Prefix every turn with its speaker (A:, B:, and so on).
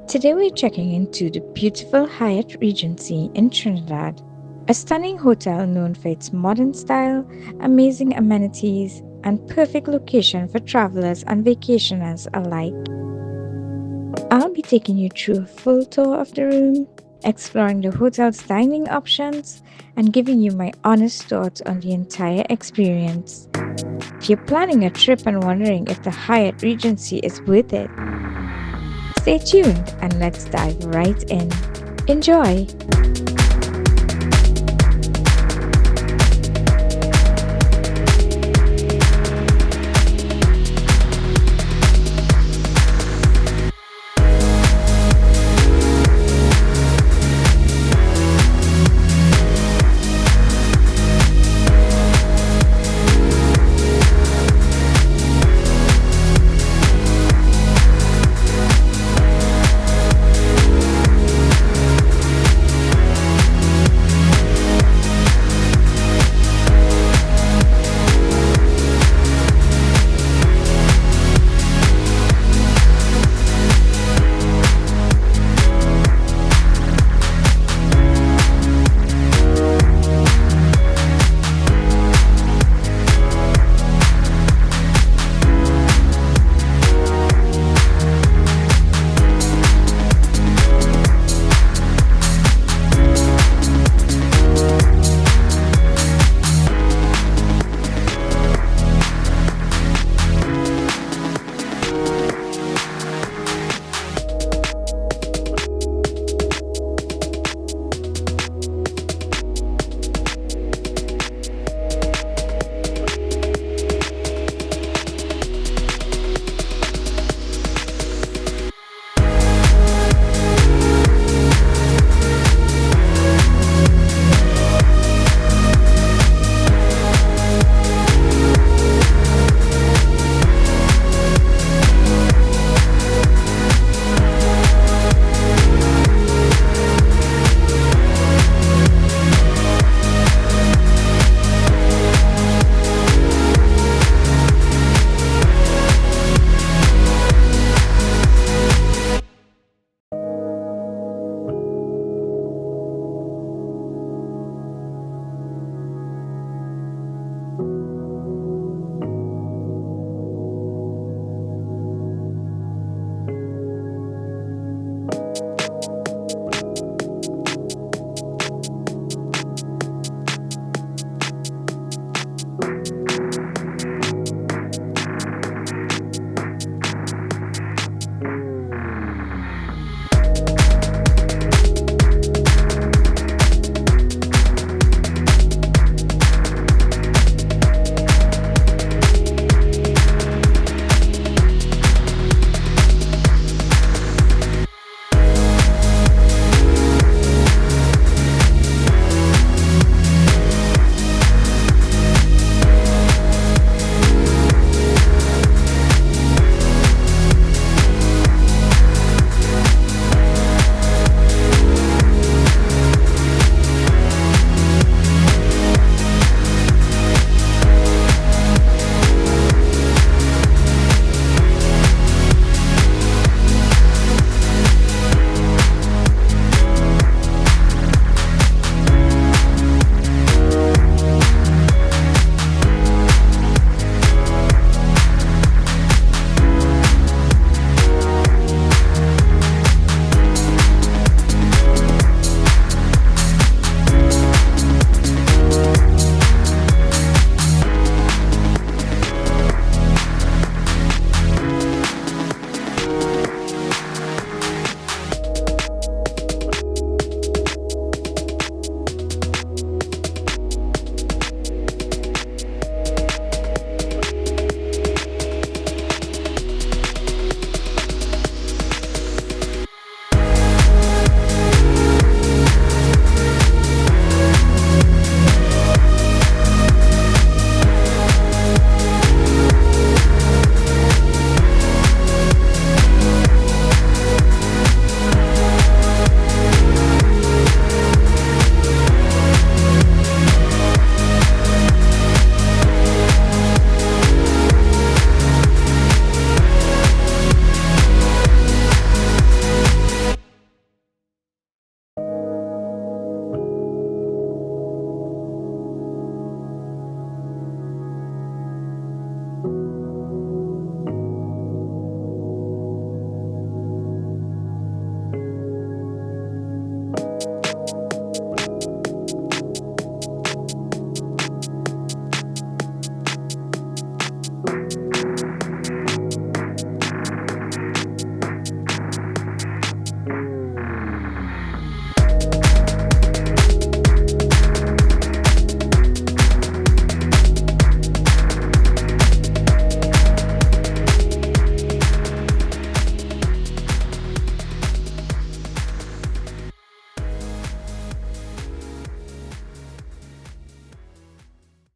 A: Today we're checking into the beautiful Hyatt Regency in Trinidad, a stunning hotel known for its modern style, amazing amenities, and perfect location for travelers and vacationers alike. I'll be taking you through a full tour of the room, exploring the hotel's dining options, and giving you my honest thoughts on the entire experience. If you're planning a trip and wondering if the Hyatt Regency is worth it, stay tuned and let's dive right in. Enjoy!